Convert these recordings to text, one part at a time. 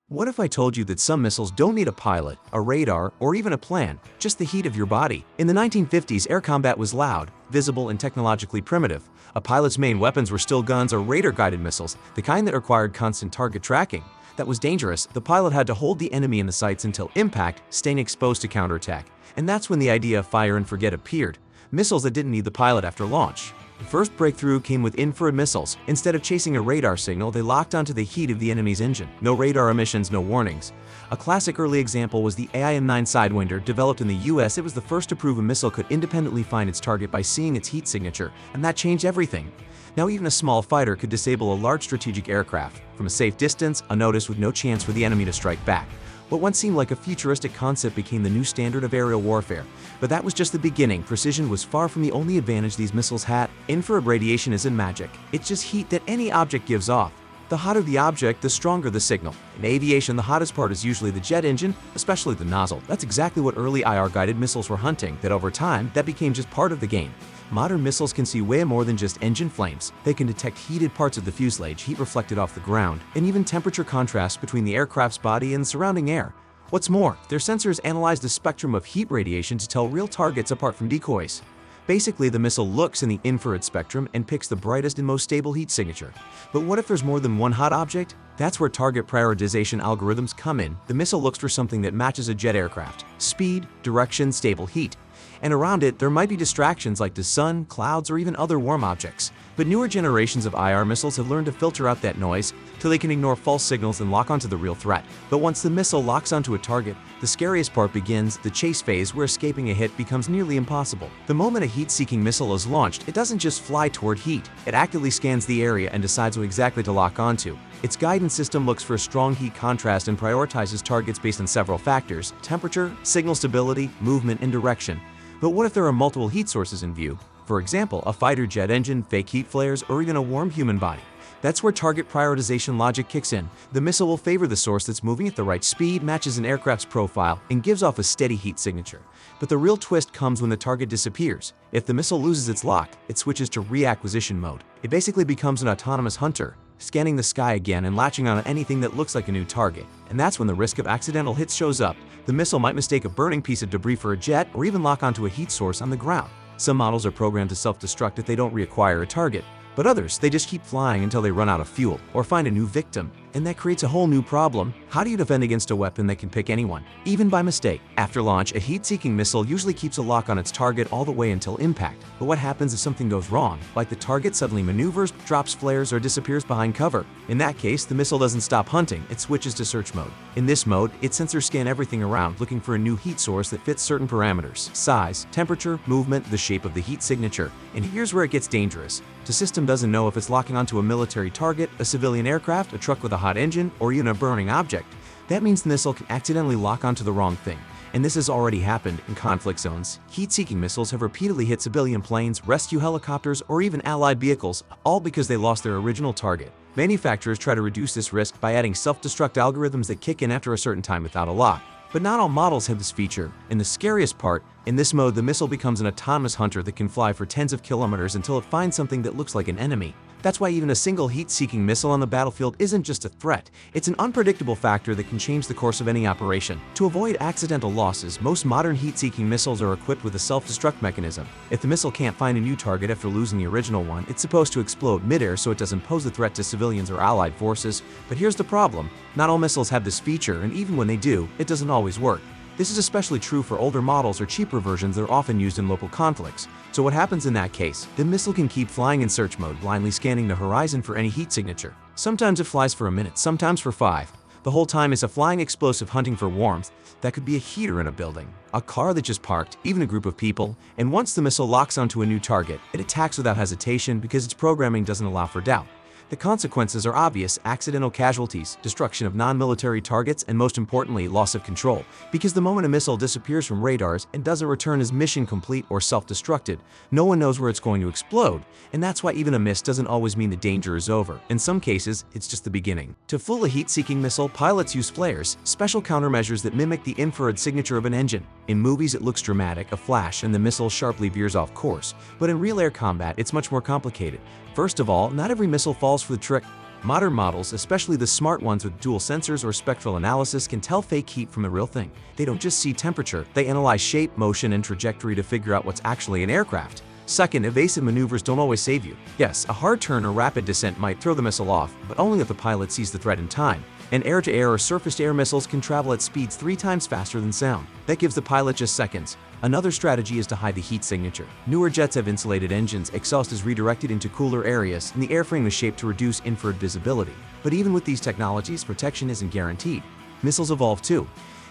What if I told you that some missiles don't need a pilot, a radar, or even a plan, just the heat of your body? In the 1950s, air combat was loud, visible, and technologically primitive. A pilot's main weapons were still guns or radar-guided missiles, the kind that required constant target tracking. That was dangerous. The pilot had to hold the enemy in the sights until impact, staying exposed to counterattack. And that's when the idea of fire and forget appeared. Missiles that didn't need the pilot after launch. The first breakthrough came with infrared missiles. Instead of chasing a radar signal, they locked onto the heat of the enemy's engine. No radar emissions, no warnings. A classic early example was the AIM-9 Sidewinder. Developed in the US, it was the first to prove a missile could independently find its target by seeing its heat signature, and that changed everything. Now even a small fighter could disable a large strategic aircraft. From a safe distance, unnoticed with no chance for the enemy to strike back. What once seemed like a futuristic concept became the new standard of aerial warfare. But that was just the beginning. Precision was far from the only advantage these missiles had. Infrared radiation isn't magic. It's just heat that any object gives off. The hotter the object, the stronger the signal. In aviation, the hottest part is usually the jet engine, especially the nozzle. That's exactly what early IR-guided missiles were hunting, that over time, that became just part of the game. Modern missiles can see way more than just engine flames. They can detect heated parts of the fuselage, heat reflected off the ground, and even temperature contrast between the aircraft's body and the surrounding air. What's more, their sensors analyze the spectrum of heat radiation to tell real targets apart from decoys. Basically, the missile looks in the infrared spectrum and picks the brightest and most stable heat signature. But what if there's more than one hot object? That's where target prioritization algorithms come in. The missile looks for something that matches a jet aircraft: speed, direction, stable heat. And around it, there might be distractions like the sun, clouds, or even other warm objects. But newer generations of IR missiles have learned to filter out that noise till they can ignore false signals and lock onto the real threat. But once the missile locks onto a target, the scariest part begins, the chase phase, where escaping a hit becomes nearly impossible. The moment a heat-seeking missile is launched, it doesn't just fly toward heat. It actively scans the area and decides what exactly to lock onto. Its guidance system looks for a strong heat contrast and prioritizes targets based on several factors: temperature, signal stability, movement, and direction. But what if there are multiple heat sources in view? For example, a fighter jet engine, fake heat flares, or even a warm human body. That's where target prioritization logic kicks in. The missile will favor the source that's moving at the right speed, matches an aircraft's profile, and gives off a steady heat signature. But the real twist comes when the target disappears. If the missile loses its lock, it switches to reacquisition mode. It basically becomes an autonomous hunter, scanning the sky again and latching on anything that looks like a new target. And that's when the risk of accidental hits shows up. The missile might mistake a burning piece of debris for a jet, or even lock onto a heat source on the ground. Some models are programmed to self-destruct if they don't reacquire a target, but others, they just keep flying until they run out of fuel or find a new victim. And that creates a whole new problem. How do you defend against a weapon that can pick anyone, even by mistake? After launch, a heat-seeking missile usually keeps a lock on its target all the way until impact. But what happens if something goes wrong, like the target suddenly maneuvers, drops flares, or disappears behind cover? In that case, the missile doesn't stop hunting, it switches to search mode. In this mode, its sensors scan everything around, looking for a new heat source that fits certain parameters: size, temperature, movement, the shape of the heat signature. And here's where it gets dangerous. The system doesn't know if it's locking onto a military target, a civilian aircraft, a truck with a hot engine, or even a burning object. That means the missile can accidentally lock onto the wrong thing. And this has already happened in conflict zones. Heat-seeking missiles have repeatedly hit civilian planes, rescue helicopters, or even allied vehicles, all because they lost their original target. Manufacturers try to reduce this risk by adding self-destruct algorithms that kick in after a certain time without a lock. But not all models have this feature. And the scariest part, in this mode, the missile becomes an autonomous hunter that can fly for tens of kilometers until it finds something that looks like an enemy. That's why even a single heat-seeking missile on the battlefield isn't just a threat. It's an unpredictable factor that can change the course of any operation. To avoid accidental losses, most modern heat-seeking missiles are equipped with a self-destruct mechanism. If the missile can't find a new target after losing the original one, it's supposed to explode midair so it doesn't pose a threat to civilians or allied forces. But here's the problem. Not all missiles have this feature, and even when they do, it doesn't always work. This is especially true for older models or cheaper versions that are often used in local conflicts. So what happens in that case? The missile can keep flying in search mode, blindly scanning the horizon for any heat signature. Sometimes it flies for a minute, sometimes for 5. The whole time it's a flying explosive hunting for warmth. That could be a heater in a building, a car that just parked, even a group of people. And once the missile locks onto a new target, it attacks without hesitation because its programming doesn't allow for doubt. The consequences are obvious: accidental casualties, destruction of non-military targets, and most importantly, loss of control. Because the moment a missile disappears from radars and doesn't return as mission complete or self-destructed, no one knows where it's going to explode. And that's why even a miss doesn't always mean the danger is over. In some cases, it's just the beginning. To fool a heat-seeking missile, pilots use flares, special countermeasures that mimic the infrared signature of an engine. In movies, it looks dramatic, a flash, and the missile sharply veers off course. But in real air combat, it's much more complicated. First of all, not every missile falls for the trick. Modern models, especially the smart ones with dual sensors or spectral analysis, can tell fake heat from the real thing. They don't just see temperature, they analyze shape, motion, and trajectory to figure out what's actually an aircraft. Second, evasive maneuvers don't always save you. Yes, a hard turn or rapid descent might throw the missile off, but only if the pilot sees the threat in time. And air-to-air or surface-to-air missiles can travel at speeds 3 times faster than sound. That gives the pilot just seconds. Another strategy is to hide the heat signature. Newer jets have insulated engines, exhaust is redirected into cooler areas, and the airframe is shaped to reduce infrared visibility. But even with these technologies, protection isn't guaranteed. Missiles evolve too.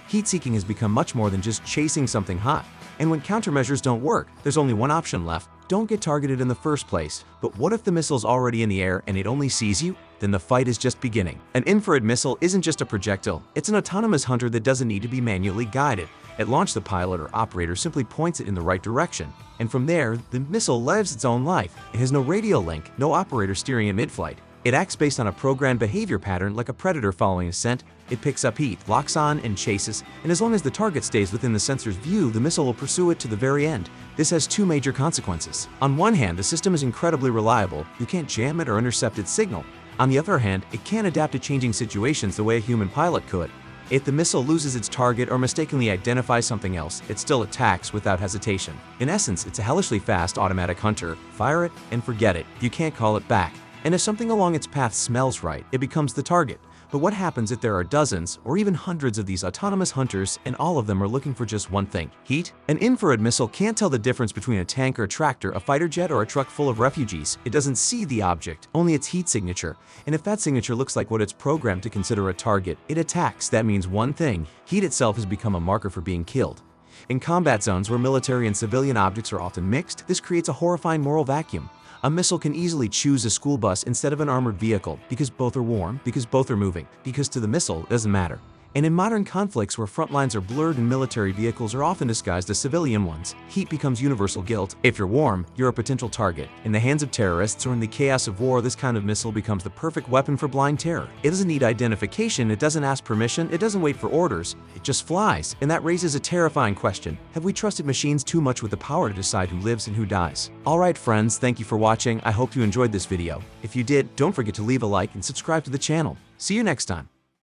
Heat-seeking has become much more than just chasing something hot. And when countermeasures don't work, there's only one option left. Don't get targeted in the first place. But what if the missile's already in the air and it only sees you? Then the fight is just beginning. An infrared missile isn't just a projectile, it's an autonomous hunter that doesn't need to be manually guided. At launch, the pilot or operator simply points it in the right direction. And from there, the missile lives its own life. It has no radio link, no operator steering in mid-flight. It acts based on a programmed behavior pattern like a predator following a scent. It picks up heat, locks on, and chases, and as long as the target stays within the sensor's view, the missile will pursue it to the very end. This has two major consequences. On one hand, the system is incredibly reliable. You can't jam it or intercept its signal. On the other hand, it can't adapt to changing situations the way a human pilot could. If the missile loses its target or mistakenly identifies something else, it still attacks without hesitation. In essence, it's a hellishly fast automatic hunter. Fire it and forget it. You can't call it back. And if something along its path smells right, it becomes the target. But what happens if there are dozens or even hundreds of these autonomous hunters and all of them are looking for just one thing: heat? An infrared missile can't tell the difference between a tank or a tractor, a fighter jet or a truck full of refugees. It doesn't see the object, only its heat signature. And if that signature looks like what it's programmed to consider a target, it attacks. That means one thing: heat itself has become a marker for being killed. In combat zones where military and civilian objects are often mixed, this creates a horrifying moral vacuum. A missile can easily choose a school bus instead of an armored vehicle because both are warm, because both are moving, because to the missile it doesn't matter. And in modern conflicts where front lines are blurred and military vehicles are often disguised as civilian ones, heat becomes universal guilt. If you're warm, you're a potential target. In the hands of terrorists or in the chaos of war, this kind of missile becomes the perfect weapon for blind terror. It doesn't need identification, it doesn't ask permission, it doesn't wait for orders, it just flies. And that raises a terrifying question: have we trusted machines too much with the power to decide who lives and who dies? Alright friends, thank you for watching. I hope you enjoyed this video. If you did, don't forget to leave a like and subscribe to the channel. See you next time.